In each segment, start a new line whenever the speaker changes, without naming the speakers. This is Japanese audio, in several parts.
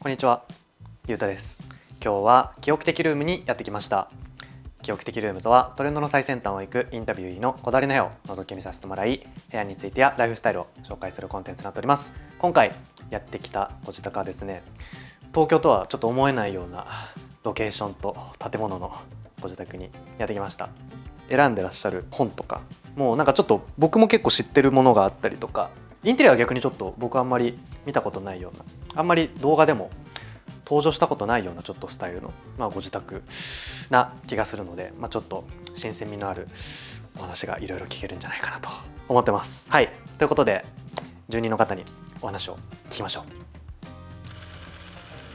こんにちは、ゆうたです。今日は記憶的ルームにやってきました。記憶的ルームとはトレンドの最先端を行くインタビューのこだわりの部屋を覗き見させてもらい、部屋についてやライフスタイルを紹介するコンテンツになっております。今回やってきたご自宅はですね、東京とはちょっと思えないようなロケーションと建物のご自宅にやってきました。選んでらっしゃる本とかもうなんかちょっと僕も結構知ってるものがあったりとか、インテリアは逆にちょっと僕あんまり見たことないような、あんまり動画でも登場したことないようなちょっとスタイルの、ご自宅な気がするので、ちょっと新鮮味のあるお話がいろいろ聞けるんじゃないかなと思ってます。はい、ということで住人の方にお話を聞きましょう。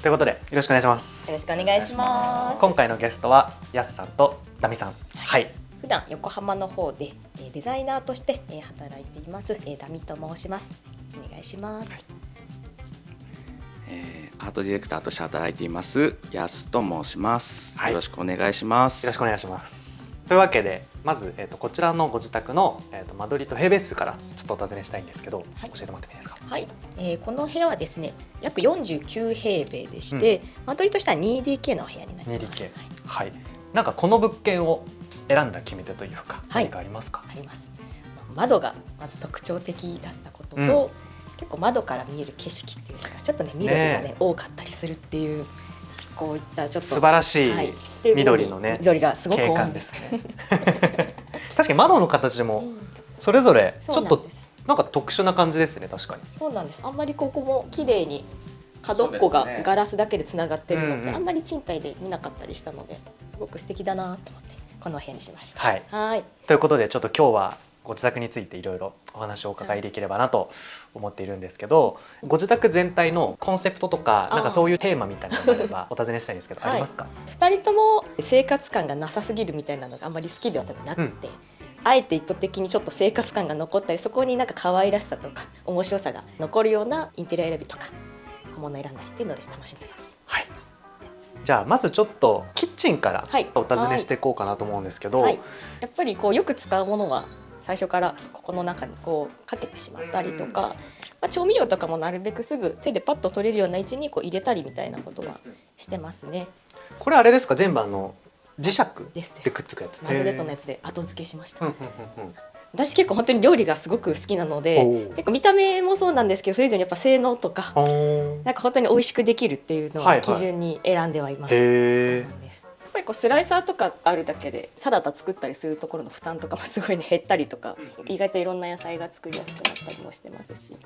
ということでよろしくお願いします。
よろしくお願いします。
今回のゲストはやすさんとダミさん。はい。
普段横浜の方でデザイナーとして働いていますダミと申します。お願いします。はい、
アートディレクターとして働いていますやすと申します。
はい、
よろしくお願いします。
よろしくお願いします。というわけでまず、こちらのご自宅の、間取りと平米数からちょっとお尋ねしたいんですけど、はい、教えてもらってもいいですか？
はい、この部屋はですね約49平米でして、間取りとしては 2DK のお部屋になります。
2DK、はい、なんかこの物件を選んだ決め手というか、何かありますか？
あります。窓がまず特徴的だったことと、結構窓から見える景色っていうのがちょっとね緑がね多かったりするっていう、こういったちょっと
素晴らしい緑のね、
緑がすごく多いん
ですね。確かに窓の形もそれぞれちょっとなんか特殊な感じですね。確かに
そうなんです。あんまりここも綺麗に角っこがガラスだけでつながってるので、あんまり賃貸で見なかったりしたので、すごく素敵だなと思ってこの部屋にしました。
はい、ということでちょっと今日はご自宅についていろいろお話をお伺いできればなと思っているんですけど、ご自宅全体のコンセプトとかなんかそういうテーマみたいなのがあればお尋ねしたいんですけど、ありますか
？2人とも生活感がなさすぎるみたいなのがあんまり好きでは多分なくて、あえて意図的にちょっと生活感が残ったり、そこになんか可愛らしさとか面白さが残るようなインテリア選びとか小物選んだりっていうので楽しんでます。
はい、じゃあまずちょっとキッチンからお尋ねしていこうかなと思うんですけど、
やっぱりこうよく使うものは最初からここの中にこうかけてしまったりとか、調味料とかもなるべくすぐ手でパッと取れるような位置にこう入れたりみたいなことはしてますね。
これあれですか？全部磁石でくっつくやつ。
マグネットのやつで後付けしました。私結構本当に料理がすごく好きなので、結構見た目もそうなんですけど、それ以上にやっぱ性能とかなんか本当に美味しくできるっていうのを基準に選んではいます。やっぱりこうスライサーとかあるだけでサラダ作ったりするところの負担とかもすごいね減ったりとか、意外といろんな野菜が作りやすくなったりもしてますし、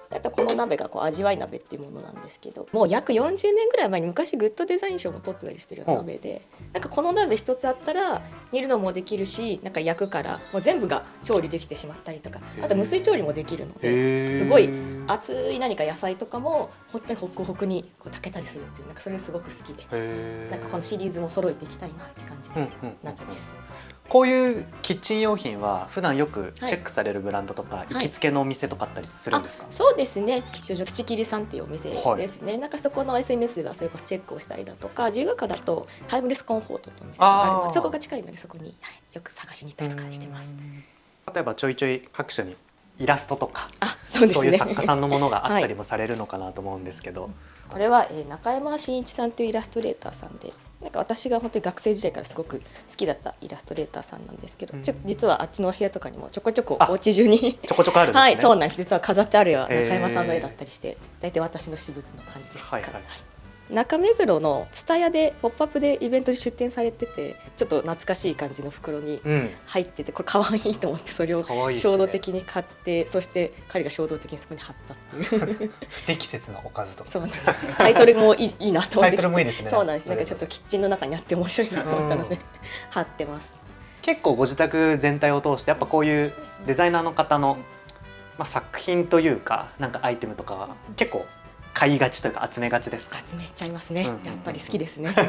あとこの鍋がこう味わい鍋っていうものなんですけど、もう約40年ぐらい前に昔グッドデザイン賞も取ってたりしてるような鍋で、なんかこの鍋一つあったら煮るのもできるし、なんか焼くからもう全部が調理できてしまったりとか、あと無水調理もできるので、すごい熱い何か野菜とかも本当にホクホクにこう炊けたりするっていう、なんかそれすごく好きで、なんかこのシリーズも揃えていきたいなって感じの鍋です。
こういうキッチン用品は普段よくチェックされるブランドとか、行きつけのお店とかあったりするんですか？
そうですね、土切りさんっていうお店ですね。なんかそこの SNS ではそれこそチェックをしたりだとか、自由が丘だとタイムレスコンフォートというお店があるので、そこが近いのでそこに、よく探しに行ったりとかしてます。
例えばちょいちょい各所にイラストとか、
そうですね、
そういう作家さんのものがあったりもされるのかなと思うんですけど、
これは中山真一さんというイラストレーターさんで、なんか私が本当に学生時代からすごく好きだったイラストレーターさんなんですけど、実はあっちのお部屋とかにもちょこちょこお家中に
ちょこちょこあるんですね。
はい、そうなんです。実は飾ってあるような中山さんの絵だったりして、大体私の私物の感じです。中目黒の蔦屋でポップアップでイベントに出店されてて、ちょっと懐かしい感じの袋に入ってて、これ可愛いと思ってそれを衝動的に買って、そして彼が衝動的にそこに貼ったっていう
不適切なおかずとか。
そうなんです。タイトルもいいなと思って。
タイトルもいいですね。
そうなんです。なんかちょっとキッチンの中にあって面白いなと思ったので貼ってます。
結構ご自宅全体を通してやっぱこういうデザイナーの方の、作品というかなんかアイテムとかは結構買いがちというか集めがちですか？
集めちゃいますね。やっぱり好きですね。
じゃ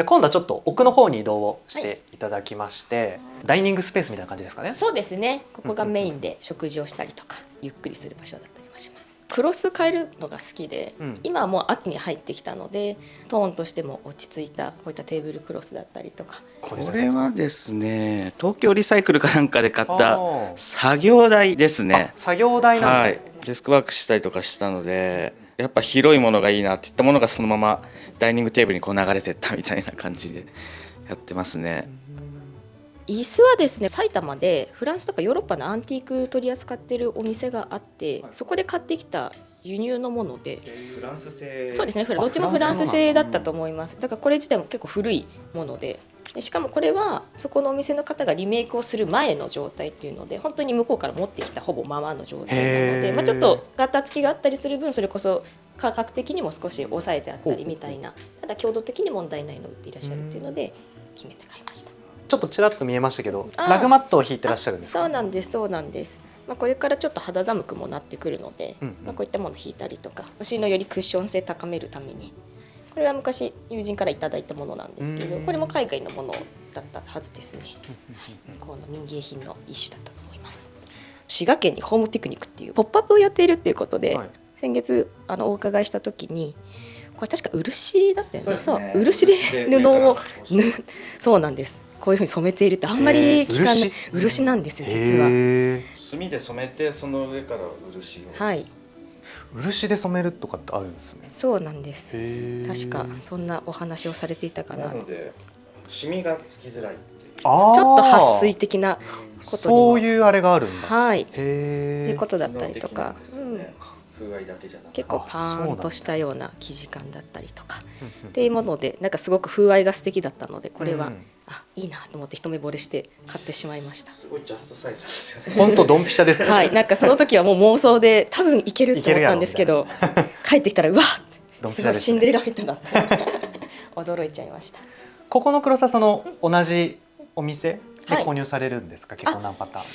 あ今度はちょっと奥の方に移動をしていただきまして、ダイニングスペースみたいな感じですかね？
そうですね。ここがメインで食事をしたりとか、ゆっくりする場所だったりもします。クロス変えるのが好きで、今はもう秋に入ってきたのでトーンとしても落ち着いたこういったテーブルクロスだったりとか。
これはですね、東京リサイクルかなんかで買った作業台ですね。
作業台なんで、
デスクワークしたりとかしたので、やっぱ広いものがいいなっていったものがそのままダイニングテーブルにこう流れてったみたいな感じでやってますね。
椅子はですね、埼玉でフランスとかヨーロッパのアンティーク取り扱ってるお店があって、そこで買ってきた輸入のもので、
フランス製。
そうですね、どっちもフランス製だったと思います。だからこれ自体も結構古いもので、しかもこれはそこのお店の方がリメイクをする前の状態っていうので、本当に向こうから持ってきたほぼままの状態なので、ちょっとガタつきがあったりする分、それこそ価格的にも少し抑えてあったりみたいな、ただ強度的に問題ないのを売っていらっしゃるっていうので決めて買いました。
ちょっとちらっと見えましたけど、ラグマットを引いてらっしゃるんですか？
そうなんです、そうなんです。これからちょっと肌寒くもなってくるので、こういったものを引いたりとか、牛のよりクッション性高めるために、これは昔友人からいただいたものなんですけど、これも海外のものだったはずですね。向こうの民芸品の一種だったと思います。滋賀県にホームピクニックっていうポップアップをやっているっていうことで、先月お伺いした時に、これ確か漆だったよね。そう、漆で布をそうなんです。こういうふうに染めているってあんまり聞かない、漆なんですよ実は。
墨で染めてその上から漆を。
はい。
漆で染めるとかってあるんですね。
そうなんです。確かそんなお話をされていたかな。
なのでシミがつきづらいっていう。
ちょ
ちょっと撥水的なことにも。
そういうあれがあるんだ。
はい。っていうことだったりとか。
風合いだけじゃなくて
結構パーンとしたような生地感だったりとかっていうもので、なんかすごく風合いが素敵だったので、これは、いいなと思って一目惚れして買ってしまいました。
すごいジャストサイズですよね。
本当ドンピシャですね。
はい、なんかその時はもう妄想で多分いけると思ったんですけど、帰ってきたらうわっ、すごいシンデレラフィットだった驚いちゃいました。
ここの黒さ、その同じお店で購入されるんですか？結構何パターン？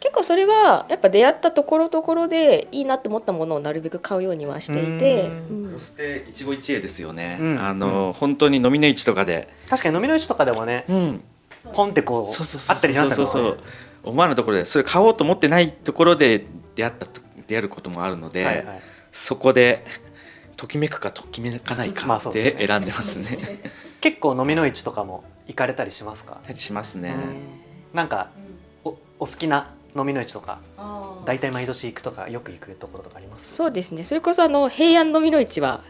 結構それはやっぱ出会ったところどころでいいなと思ったものをなるべく買うようにはしていて、
そして一期一会ですよね。本当に飲みの市とかで、
確かに飲みの市とかでもね、ポンってこうあったりしますよね。
思わぬところでそれ買おうと思ってないところで出会うこともあるので、そこでときめくかときめかないかで選んでますね。
結構飲みの市とかも行かれたりしますか？
しますね。
なんかお好きな飲みの市とか、大体毎年行くとかよく行くところとかあります？
そうですね、それこそ平安飲みの市は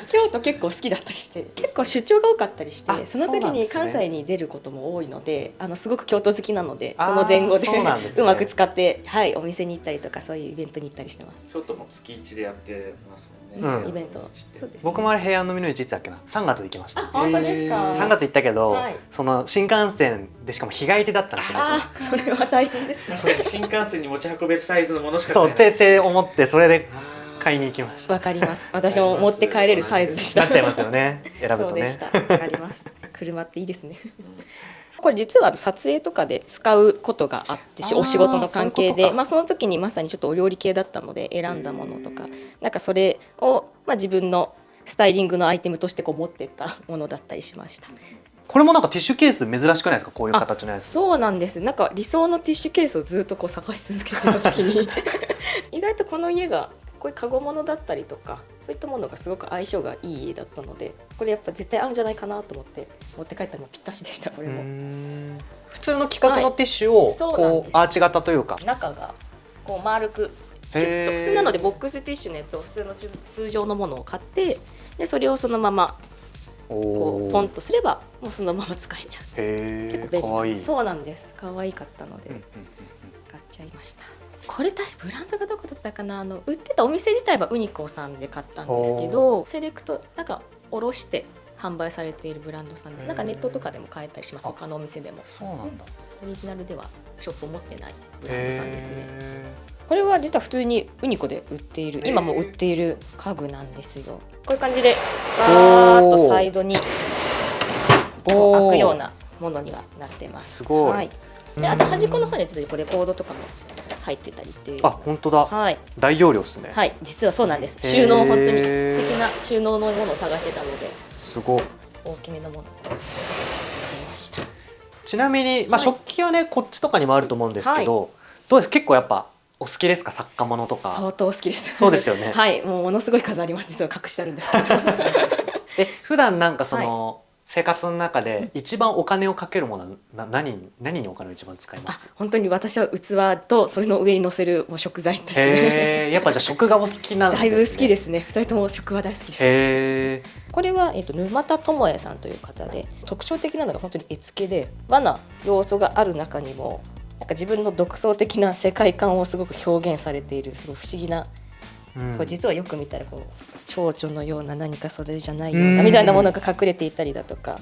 京都結構好きだったりして、結構出張が多かったりして、その時に関西に出ることも多いので、すごく京都好きなので、その前後でうまく使って、お店に行ったりとか、そういうイベントに行ったりしてます。
京都も月1でやってますもんね。
イベント。そうですね。
僕もあれ平安飲みの市いつだっけな、3月行きました。
本当ですか
？3月行ったけど、その新幹線でしかも日帰りだったんですよ。
それは大変ですね。
新幹線に持ち運べるサイズのものしか
買えない。そうって思って、それで買いに行きました。
わかります。私も持って帰れるサイズでした。
なっちゃいますよね。選ぶとね。
そうでした。わかります。車っていいですね。これ実は撮影とかで使うことがあって、お仕事の関係で、その時にまさにちょっとお料理系だったので選んだものとか、なんかそれを自分のスタイリングのアイテムとして持っていったものだったりしました。
これもなんかティッシュケース珍しくないですか？こういう形のやつ。
そうなんです。なんか理想のティッシュケースをずっと探し続けてた時に意外とこの家がこういうカゴ物だったりとか、そういったものがすごく相性がいい家だったので、これやっぱ絶対合うんじゃないかなと思って持って帰ったらもうぴったしでした。これも
普通の規格のティッシュをこうアーチ型というか、
中がこう丸く普通なのでボックスティッシュのやつを普通の通常のものを買って、でそれをそのままこうポンとすればもうそのまま使えちゃう。結構便利。そうなんです。可愛かったので買っちゃいました。これ確かブランドがどこだったかな、売ってたお店自体はウニコさんで買ったんですけど、セレクトなんか卸して販売されているブランドさんです。なんかネットとかでも買えたりします。他のお店でも。
そうなんだ。
オリジナルではショップを持ってないブランドさんですね。これは実は普通にウニコで売っている、今も売っている家具なんですよ。こういう感じでガーッとサイドに開くようなものにはなってます。
すごい。
はい。であと端っこの方に実はこれコードとかも入ってたりっていう。
本当だ。
はい。
大容量ですね。
はい、実はそうなんです。収納、本当に素敵な収納のものを探してたので、
すごい
大きめのものを買いました。
ちなみに食器はね、こっちとかにもあると思うんですけど、どうです？結構やっぱお好きですか？作家物とか。
相当好きです。
そうですよね。
はい、もうものすごい数あります。実は隠してあるんですけど。
普段なんかその生活の中で一番お金をかけるものは何にお金を一番使います？
本当に私は器とそれの上に乗せるもう食材ですね。
やっぱじゃあ食がお好きなんですね。
だいぶ好きですね。2人とも食は大好きです。これは、沼田智也さんという方で、特徴的なのが本当に絵付けで和な要素がある中にもなんか自分の独創的な世界観をすごく表現されているすごい不思議な、これ実はよく見たらこう蝶々のような何かそれじゃないようなみたいなものが隠れていたりだとか。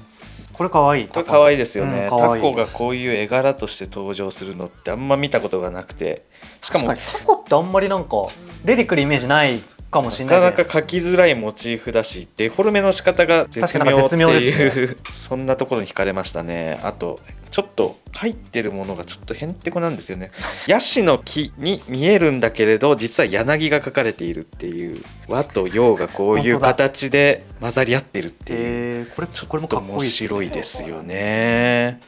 これかわいい。
これかわいいですよね。タコがこういう絵柄として登場するのってあんま見たことがなくて、しかも
タコってあんまりなんか出てくるイメージないかもしれないですね。
なかなか描きづらいモチーフだし、デフォルメの仕方が絶妙っていう、ね、そんなところに惹かれましたね。あとちょっと入ってるものがちょっとへんてこなんですよね。ヤシの木に見えるんだけれど実は柳が描かれているっていう、和と洋がこういう形で混ざり合ってるっていう、これちょっと面白いですよね。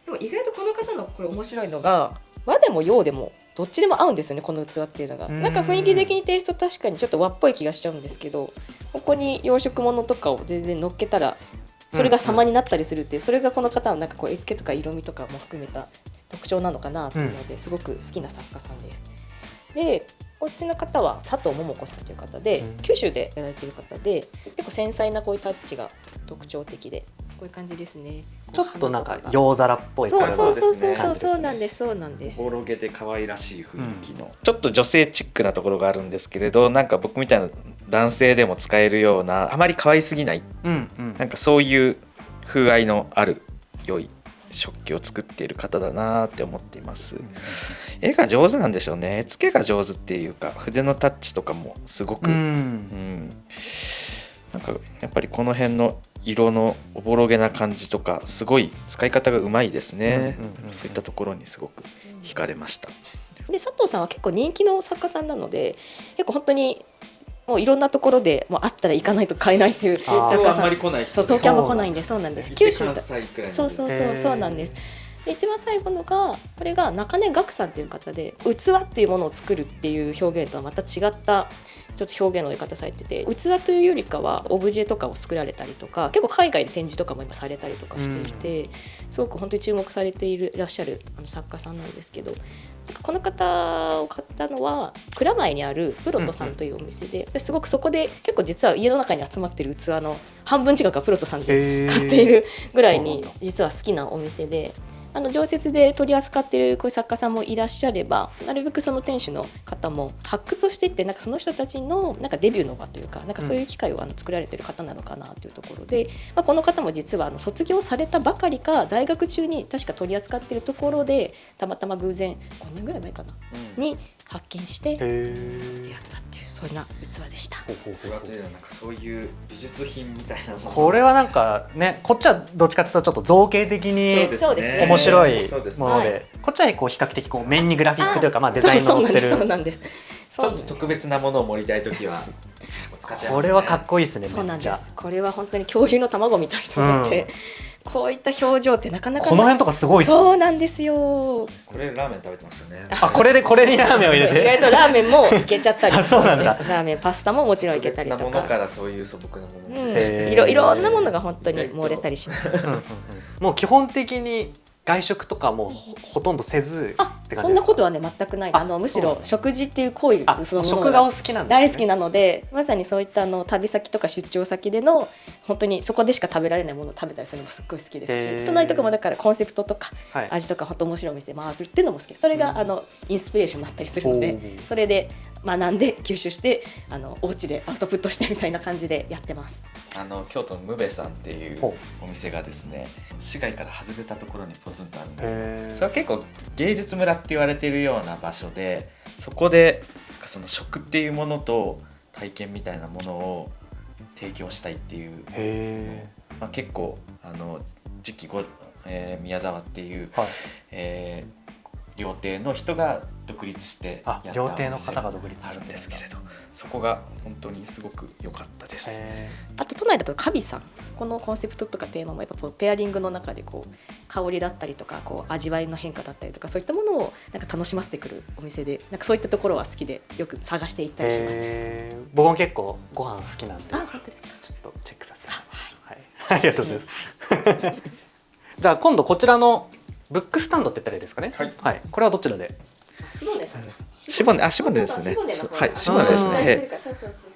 でも意外とこの方のこれ面白いのが、和でも洋でもどっちでも合うんですよね、この器っていうのが。なんか雰囲気的にテイスト確かにちょっと和っぽい気がしちゃうんですけど、ここに洋食物とかを全然乗っけたらそれが様になったりするっていう、それがこの方のなんかこう絵付けとか色味とかも含めた特徴なのかなというのですごく好きな作家さんです。でこっちの方は佐藤桃子さんという方で、九州でやられている方で、結構繊細なこういうタッチが特徴的で、こういう感じですね。
ちょっとなんか洋皿っぽい感じですね。
そうなんです、そうなんです。
おぼろげで可愛らしい雰囲気の、ちょっと女性チックなところがあるんですけれど、なんか僕みたいな男性でも使えるような、あまり可愛すぎない、なんかそういう風合いのある良い食器を作っている方だなって思っています。絵が上手なんでしょうね。絵付けが上手っていうか、筆のタッチとかもすごく、なんかやっぱりこの辺の色のおぼろげな感じとかすごい使い方がうまいですね。そういったところにすごく惹かれました。
で佐藤さんは結構人気の作家さんなので、結構本当にもういろんなところでもうあったら行かないと買えないっていう作家さん。そう、東京も来ないんで。そうなんです。九州だ。そうなんです。で一番最後のがこれが中根岳さんという方で、器っていうものを作るっていう表現とはまた違ったちょっと表現の仕方されてて、器というよりかはオブジェとかを作られたりとか、結構海外で展示とかも今されたりとかしていて、すごく本当に注目されていらっしゃる作家さんなんですけど、この方を買ったのは蔵前にあるプロトさんというお店で、すごくそこで結構実は家の中に集まってる器の半分近くはプロトさんで買っているぐらいに実は好きなお店で、常設で取り扱っているこういう作家さんもいらっしゃれば、なるべくその店主の方も発掘をしていって、なんかその人たちのなんかデビューの場というか、なんかそういう機会を作られている方なのかなというところで、この方も実は卒業されたばかりか在学中に確か取り扱っているところで、たまたま偶然5年ぐらい前かな、に発見して出会ったっていう、そんな器でした。
器というのはなんかそういう美術品みたいなもの。
これはなんかね、こっちはどっちかというとちょっと造形的に面白いもので、こっちはこう比較的こう面にグラフィックというか、デザインの載ってる。
そうなんです。
ちょっと特別なものを盛りたいときは使ってますね。
これはかっこいいですね。
そうなんです。これは本当に恐竜の卵みたいと思って、こういった表情ってなかなか
この辺とかすごいですね。
そうなんですよ。
これラーメン食べてましたね。
これにラーメンを入れて。
意外とラーメンもいけちゃったり。
そうなんだ。
ラーメンパスタももちろんいけたりとか。
特別なものからそういう素朴なもの。
いろんなものが本当に漏れたりします。
もう基本的に外食とかもほとんどせずって感じですか？
そんなことはね全くない。むしろ食事っていう行為そのもの
食がお好きなんですね。
大好きなので、まさにそういった旅先とか出張先での本当にそこでしか食べられないものを食べたりするのもすっごい好きですし、隣とかもだからコンセプトとか味とか本当面白いお店回るっていうのも好き。それがインスピレーションになったりするので、それで学んで吸収してお家でアウトプットしてみたいな感じでやってます。
京都のムベさんっていうお店がですね、市街から外れたところにポツンとあるんです。それは結構芸術村って言われているような場所で、そこでその食っていうものと体験みたいなものを提供したいっていう、結構次期宮沢っていう、料亭の人が独立してやったお店があるんですけれど、そこが本当にすごく良かったです。
あと都内だとカビさん、このコンセプトとかテーマもやっぱペアリングの中でこう香りだったりとか味わいの変化だったりとか、そういったものをなんか楽しませてくるお店で、なんかそういったところは好きでよく探していったりします。
僕も結構ご飯好きなんで、
本当ですか？
ちょっとチェックさせてもらいます。ありがとうございます。じゃあ今度こちらのブックスタンドって言ったらいいですかね。
はい、
はい、これはどちらで？
シボネさん。
シボネですね。はい、シボネですね。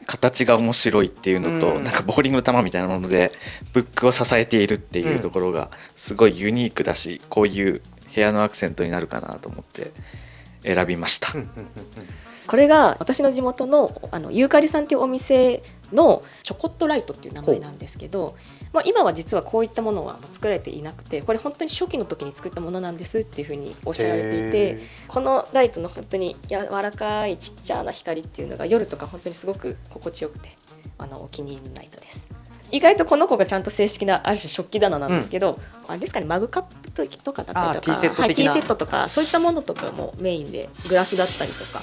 形が面白いっていうのと、なんかボーリングの球みたいなものでブックを支えているっていうところがすごいユニークだし、こういう部屋のアクセントになるかなと思って選びました。
これが私の地元のユーカリさんっていうお店のチョコットライトっていう名前なんですけど、今は実はこういったものは作られていなくて、これ本当に初期の時に作ったものなんですっていうふうにおっしゃられていて、このライトの本当に柔らかいちっちゃな光っていうのが夜とか本当にすごく心地よくてお気に入りのライトです。意外とこの子がちゃんと正式なある種食器棚なんですけど、あれですかね、マグカップとかだったりとか、
ティー
セットとかそういったものとかもメインで、グラスだったりとか。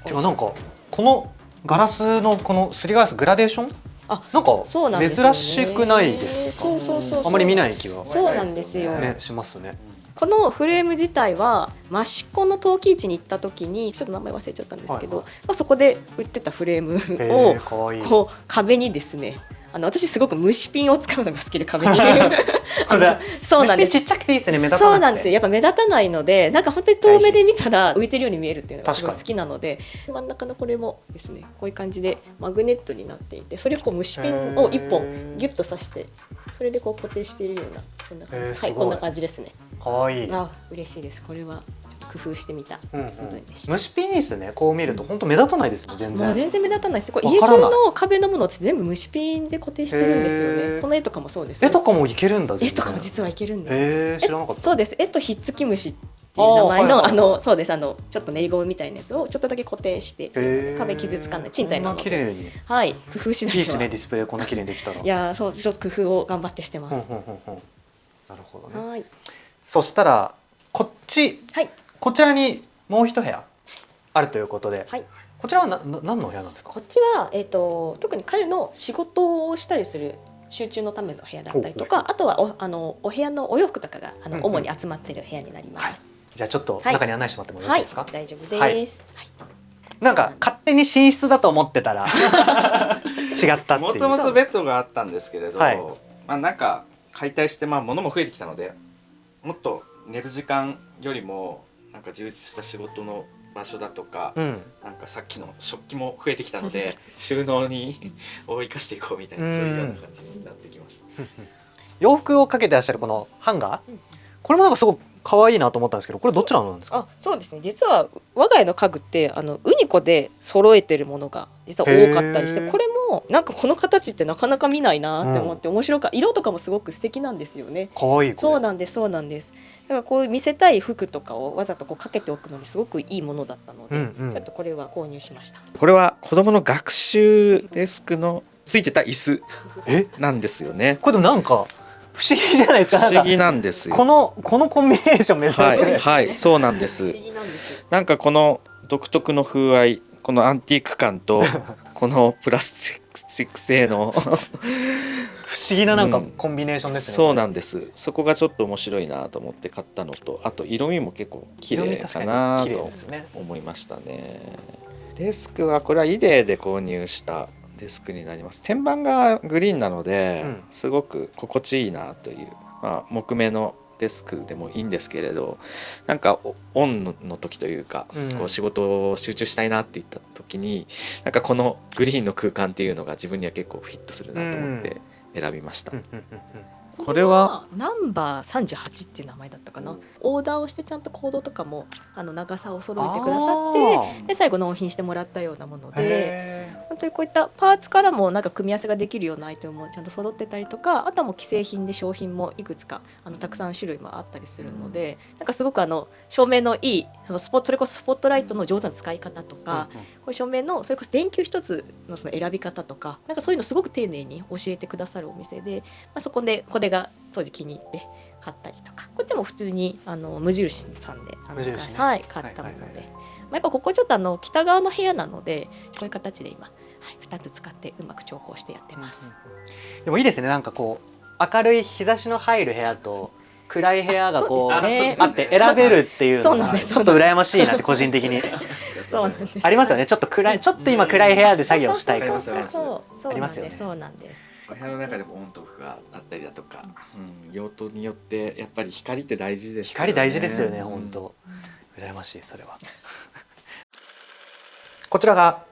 てかなんかこのガラスのこのすりガラスグラデーション、なんか珍しくないですか？あまり見ない気が
そうなんですよ、
しますね。
このフレーム自体は益子の陶器市に行った時にちょっと名前忘れちゃったんですけど、そこで売ってたフレームをこう壁にですね、私すごく虫ピンを使うのが好きで、壁にそうなんです。
ちっちゃくていいですね、目立たなくて。
そうなんですよ、やっぱ目立たないので、なんか本当に遠目で見たら浮いてるように見えるっていうのがすごい好きなので、真ん中のこれもですね、こういう感じでマグネットになっていて、それをこう虫ピンを1本ギュッと刺してそれでこう固定しているような、そんな感じ、はい、こんな感じですね。
かわいい。
嬉しいです。これは工夫してみた部分でした。
虫ピンいいですね。こう見ると本当目立たないですね、全然。
もう全然目立たないです。これ家中の壁のものって全部虫ピンで固定してるんですよね。この絵とかもそうです、ね。
絵とかもいけるんだ。
絵とかも実はいけるんです。
知らなかった。
そうです。絵とひっつき虫っていう名前の、そうです。ちょっと練りゴムみたいなやつをちょっとだけ固定して壁傷つかない賃貸なので、
綺麗に、
はい、工夫しないと。
いいですね、ディスプレイこんな綺麗にできたら。
いや、そう、ちょっと工夫を頑張ってしてます。
なるほどね。
はい。
そしたらこっち、
はい、
こちらにもう一部屋あるということで、
はい、
こちらは何の部屋なんですか？
こっちは、特に彼の仕事をしたりする集中のための部屋だったりとか、あとはお部屋のお洋服とかが主に集まっている部屋になります。
じゃあちょっと中に案内してもらってもよろしいですか？
はい、大丈夫です。
なんか勝手に寝室だと思ってたら違ったっていう。
もともとベッドがあったんですけれど、なんか解体して物も増えてきたので、もっと寝る時間よりもなんか充実した仕事の場所だとか、なんかさっきの食器も増えてきたので収納にを生かしていこうみたいな、そういうような感じになってきました。
洋服をかけてらっしゃるこのハンガー、これもなんかすごく可愛いなと思ったんですけど、これどちらなんですか？
そうですね、実は我が家の家具ってウニコで揃えてるものが実は多かったりして、これもなんかこの形ってなかなか見ないなって思って、面白かった。色とかもすごく素敵なんですよね。
可愛い。
そうなんです、そうなんです。だからこういう見せたい服とかをわざとこうかけておくのにすごくいいものだったので、ちょっとこれは購入しました。
これは子供の学習デスクのついてた椅子なんですよね。
これでもなんか不思議じゃないですか。
不思議なんですよ。
このコンビネーション珍しいですね。
はい、そうなんです。なんかこの独特の風合い、このアンティーク感とこのプラスチック製の不
思議ななんかコンビネーションですね。
そうなんです。そこがちょっと面白いなと思って買ったのと、あと色味も結構綺麗かなと思いましたね。デスクはこれはイデーで購入したデスクになります。天板がグリーンなので、すごく心地いいなという、木目のデスクでもいいんですけれど、なんかオンの時というか、こう仕事を集中したいなっていった時に、なんかこのグリーンの空間っていうのが自分には結構フィットするなと思って選びました。これは
ナンバー38っていう名前だったかな。オーダーをしてちゃんとコードとかも長さを揃えてくださって、で最後納品してもらったようなもので、本当にこういったパーツからもなんか組み合わせができるようなアイテムもちゃんと揃ってたりとか、あとはもう既製品で商品もいくつかたくさん種類もあったりするので、なんかすごく照明のいいそれこそスポットライトの上手な使い方とか、こういう照明のそれこそ電球一つのその選び方とか、なんかそういうのすごく丁寧に教えてくださるお店で、そこでこれが当時気に入って買ったりとか、こっちも普通に無印さんで買ったもので、やっぱここちょっと北側の部屋なので、こういう形で今、2つ使ってうまく調光してやってます。
でもいいですね。なんかこう明るい日差しの入る部屋と暗い部屋がこう
そうですね
あって選べるっていうのが
そうなんです
ちょっと羨ましいなって個人的に
そうなんです
ありますよね。ちょっっと今暗い部屋で作業したいから
そう
ありますよね。
そうなんです
部屋の中でもオンとオフがあったりだとか、用途によってやっぱり光って大事ですよね。
光大事ですよね、本当。羨ましいそれは。こちらが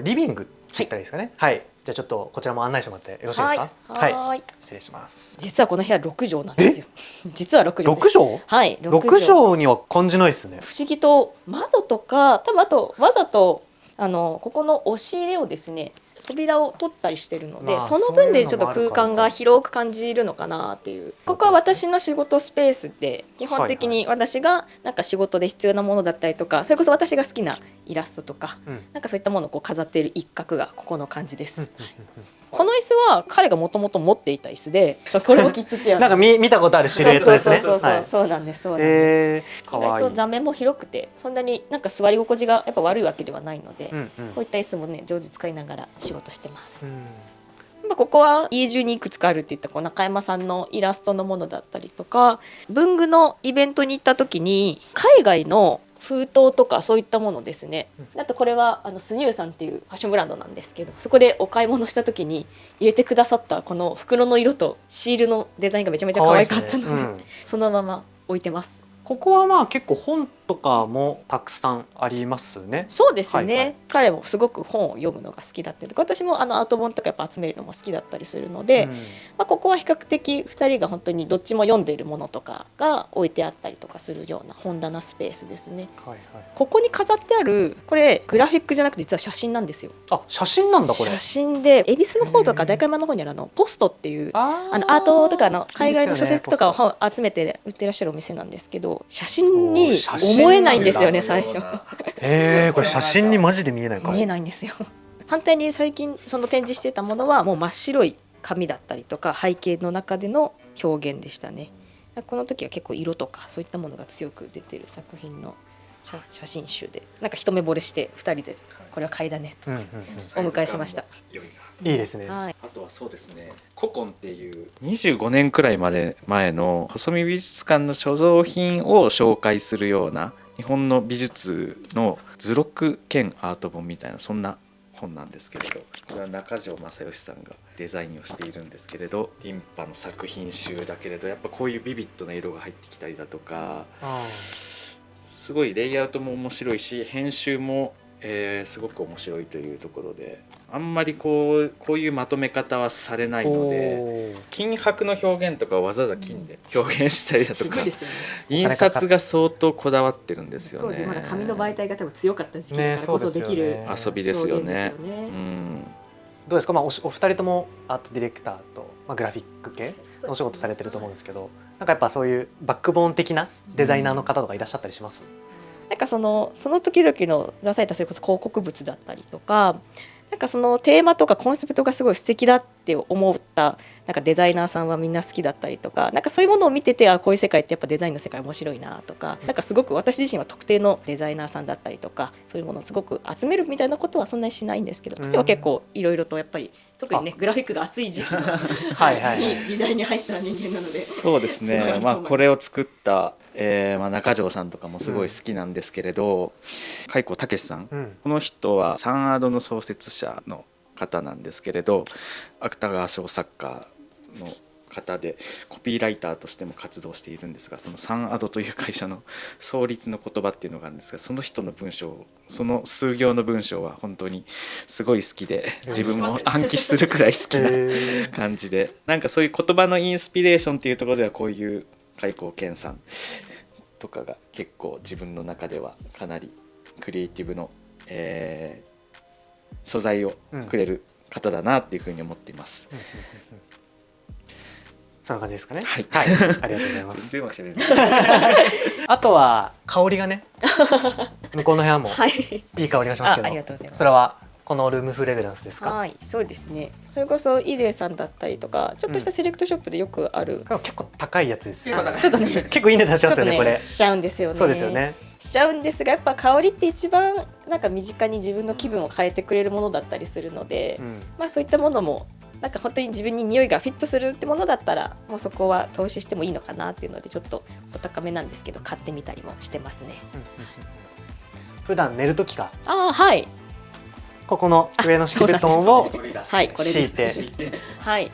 リビングって言ったらいいですかね。はい。じゃあちょっとこちらも案内してもらってよろしいですか。
はい。
失礼します。
実はこの部屋6畳なんですよ。実は6畳です。
6畳？
はい。
6畳には感じないですね。
不思議と窓とか多分あとわざとここの押し入れをですね扉を取ったりしてるので、その分でちょっと空間が広く感じるのかなっていう。ここは私の仕事スペースで基本的に私がなんか仕事で必要なものだったりとか、それこそ私が好きなイラストとか、なんかそういったものをこう飾っている一角がここの感じです。この椅子は彼がもともと持っていた椅子で、これもキッズチェア
なんか見たことあるシルエットですね。
そうなんです。そうなんです。意外と座面も広くて、そんなになんか座り心地がやっぱ悪いわけではないので、こういった椅子もね上手使いながら仕事してます。ここは家中にいくつかあるっていったこう中山さんのイラストのものだったりとか、文具のイベントに行った時に海外の封筒とかそういったものですね。あとこれはスニューさんっていうファッションブランドなんですけど、そこでお買い物した時に入れてくださったこの袋の色とシールのデザインがめちゃめちゃ可愛かったので、そのまま置いてます。
ここはまあ結構本とかもたくさんありますね。
そうですね、彼もすごく本を読むのが好きだったりとか、私もアート本とかやっぱ集めるのも好きだったりするので、ここは比較的2人が本当にどっちも読んでいるものとかが置いてあったりとかするような本棚スペースですね。ここに飾ってあるこれグラフィックじゃなくて実は写真なんですよ。
あ、写真なんだこれ。
写真で恵比寿の方とか代官山の方にあるポストっていうアートとか海外の書籍とかを集めて売ってらっしゃるお店なんですけど、写真に思えないんですよね最初。
これ写真にマジで見えないか。
見えないんですよ。反対に最近その展示してたものはもう真っ白い紙だったりとか背景の中での表現でしたね。この時は結構色とかそういったものが強く出てる作品の写真集で、なんか一目惚れして2人でこれは買いだねとお迎えしました。
いいですね。
あとはそうですね、古今っていう25年くらいまで前の細見美術館の所蔵品を紹介するような日本の美術の図録兼アート本みたいな、そんな本なんですけれど、これは中条正義さんがデザインをしているんですけれど、ティンパの作品集だけれどやっぱこういうビビッドな色が入ってきたりだとか、すごいレイアウトも面白いし編集もすごく面白いというところで、あんまりこういうまとめ方はされないので、金箔の表現とかわざわざ金で表現したりだとか、印刷が相当こだわってるんですよね。
当時まだ紙の媒体が多分強かった時期だからこそできる
遊びですよね。
どうですか、お二人ともアートディレクターと、グラフィック系のお仕事されてると思うんですけど、なんかやっぱそういうバックボーン的なデザイナーの方とかいらっしゃったりします？
なんかその時々の出されたそれこそ広告物だったりとか、なんかそのテーマとかコンセプトがすごい素敵だって思ったなんかデザイナーさんはみんな好きだったりとか、なんかそういうものを見てて、こういう世界ってやっぱデザインの世界面白いなとか、なんかすごく私自身は特定のデザイナーさんだったりとかそういうものをすごく集めるみたいなことはそんなにしないんですけど、例えば結構いろいろとやっぱり特にねグラフィックが熱い時期に美大に入った人間なので、
そうですね、これを作った中条さんとかもすごい好きなんですけれど、海光武さん、この人はサンアドの創設者の方なんですけれど、芥川賞作家の方でコピーライターとしても活動しているんですが、そのサンアドという会社の創立の言葉っていうのがあるんですが、その人の文章、その数行の文章は本当にすごい好きで、自分も暗記するくらい好きな感じで、なんかそういう言葉のインスピレーションっていうところではこういう海光健さんとかが結構自分の中ではかなりクリエイティブの、素材をくれる方だなっていうふうに思っています。
そんな感じですかね。
はい、
ありがとうございます。
全然うまくしゃべれない。
あとは香りがね、向こうの部屋もいい香りがしますけど、
ありがとうございます。
それはこのルームフレグランスですか？
はい、そうですね。それこそイデさんだったりとか、ちょっとしたセレクトショップでよくある。
結構高いやつですよ。
ちょっとね、
結構いい値段しますよねこれ。
しちゃうんですよね。
そうですよね。
しちゃうんですが、やっぱ香りって一番なんか身近に自分の気分を変えてくれるものだったりするので、そういったものもなんか本当に自分に匂いがフィットするってものだったらもうそこは投資してもいいのかなっていうのでちょっとお高めなんですけど買ってみたりもしてますね。
普段寝る時か
はい、
ここの上の敷布団を
はい、これ
敷
です
いて
はい、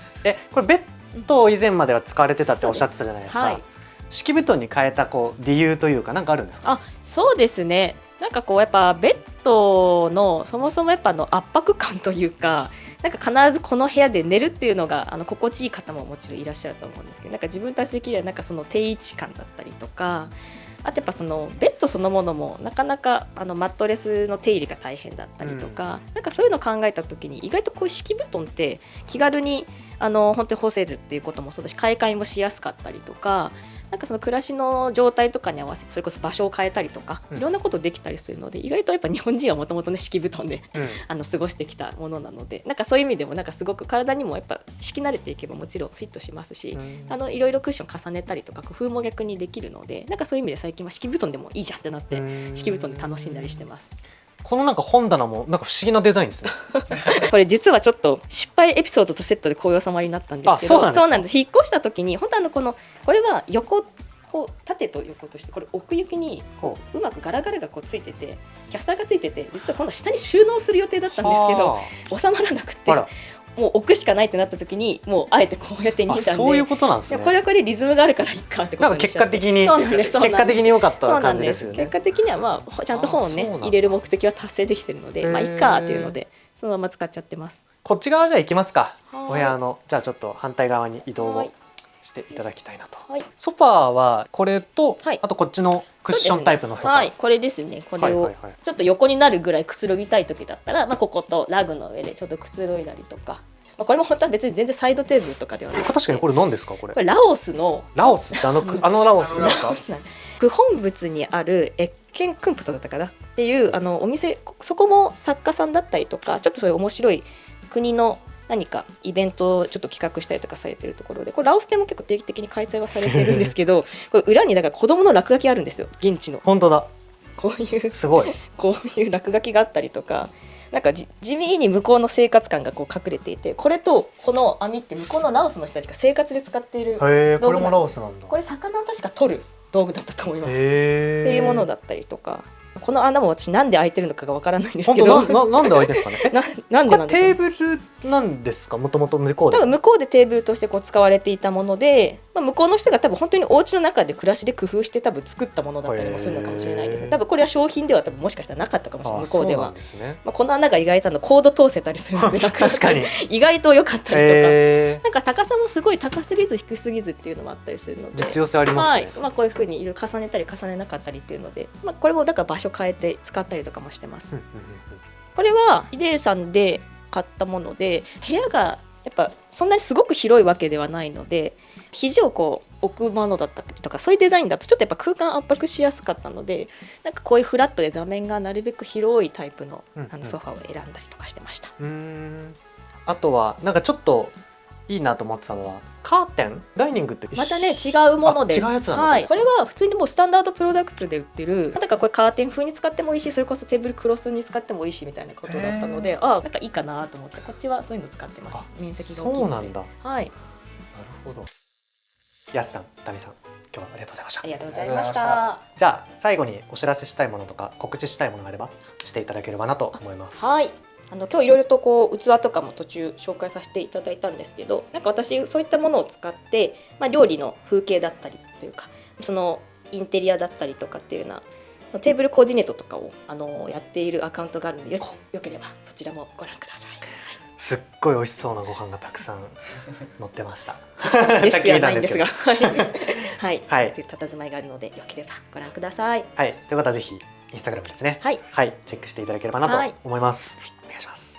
これベッドを以前までは使われてたっておっしゃってたじゃないですか。
はい、
敷布団に変えた理由というか何かあるんですか？
そうですね。なんかやっぱベッドのそもそもやっぱ圧迫感というか、なんか必ずこの部屋で寝るっていうのが心地いい方ももちろんいらっしゃると思うんですけど、なんか自分たち的にはなんかその定位置感だったりとか、あとやっぱそのベッドそのものもなかなかマットレスの手入れが大変だったりとか、なんかそういうのを考えた時に意外とこういう敷布団って気軽に本当に干せるっていうこともそうだし、買い替えもしやすかったりとか、なんかその暮らしの状態とかに合わせてそれこそ場所を変えたりとか、いろんなことできたりするので、意外とやっぱ日本人はもともとね敷布団で、過ごしてきたものなので、なんかそういう意味でもなんかすごく体にもやっぱ敷き慣れていけばもちろんフィットしますし、いろいろクッション重ねたりとか工夫も逆にできるので、なんかそういう意味で最近は敷布団でもいいじゃんってなって敷布団で楽しんだりしてます。
このなんか本棚もなんか不思議なデザインですね。
これ実はちょっと失敗エピソードとセットでこういう収まりになったんですけど、そうなんです。引っ越した時に本当これは縦と横としてこれ奥行きにうまくガラガラがついててキャスターがついてて、実は今度下に収納する予定だったんですけど収まらなくて、もう置くしかないってなった時にもうあえてこうやって2段で、
そういうことなんですね。
これはこれリズムがあるからいいかってことにしちゃって、
結果的に良かった感じですよね。
結果的にはまあちゃんと本をね入れる目的は達成できてるので、まあいいかっていうのでそのまま使っちゃってます。
こっち側じゃあ行きますか。お部屋のじゃあちょっと反対側に移動をしていただきたいなと。ソファーはこれと、あとこっちのクッションタイプのソファー、
これですね。これをちょっと横になるぐらいくつろぎたい時だったら、こことラグの上でちょっとくつろいだりとか、これも本当は別に全然サイドテーブルとかではなくて、
確かにこれ何ですか？これ
ラオスの
ラオスってラオスですか？
九本仏にあるエッケンクンプトだったかなっていうお店、そこも作家さんだったりとか、ちょっとそういう面白い国の何かイベントをちょっと企画したりとかされてるところで、これラオス店も結構定期的に開催はされてるんですけどこれ裏にだから子供の落書きあるんですよ、現地の。
本当だ。
こういう
すごい
こういう落書きがあったりとか、なんか地味に向こうの生活感が隠れていて、これとこの網って向こうのラオスの人たちが生活で使っている道具。
これもラオスなんだ。
これ魚を確か取る道具だったと思いますっていうものだったりとか、この穴も私なんで開いてるのかがわからないんですけど、
なんで開いてるんですかね。
なんでなんでしょう。
テーブルなんですか？もともと向こうで。
多分向こうでテーブルとして使われていたもので、向こうの人が多分本当にお家の中で暮らしで工夫して多分作ったものだったりもするのかもしれないですね。多分これは商品では多分もしかしたらなかったかもしれない、向こうでは。この穴が意外とコード通せたりするので
確かに
意外と良かったりとか、なんか高さもすごい高すぎず低すぎずっていうのもあったりするので、
実用性ありますね。
こういう風にいろいろ重ねたり重ねなかったりっていうので、これもだから場所変えて使ったりとかもしてます。これはヒデさんで買ったもので、部屋がやっぱそんなにすごく広いわけではないので、肘を置くものだったりとか、そういうデザインだとちょっとやっぱ空間圧迫しやすかったので、なんかこういうフラットで座面がなるべく広いタイプのソファーを選んだりとかしてました。
あとはなんかちょっといいなと思ってたのはカーテン、ダイニングって
またね違うものです。
違うやつなんだ。
これは普通にもうスタンダードプロダクツで売ってる、だからこれカーテン風に使ってもいいし、それこそテーブルクロスに使ってもいいしみたいなことだったので、なんかいいかなと思ってこっちはそういうの使ってます。面積が大きいので。
そうなんだ。
はい。
なるほど。やすさん、タミさん、今日はありがとうございました。
ありがとうございました。
じゃあ最後にお知らせしたいものとか告知したいものがあればしていただければなと思います。
はい。今日いろいろと器とかも途中紹介させていただいたんですけど、なんか私そういったものを使って、料理の風景だったりというか、そのインテリアだったりとかっていうようなテーブルコーディネートとかをやっているアカウントがあるので、よければそちらもご覧ください。
すっごい美味しそうなご飯がたくさん載ってました。
レシピはないんですが、はい、
はい、
そういう佇まいがあるので、よければご覧ください。
はい、ということはぜひインスタグラムですね。
はい、
チェックしていただければなと思います。お願いします。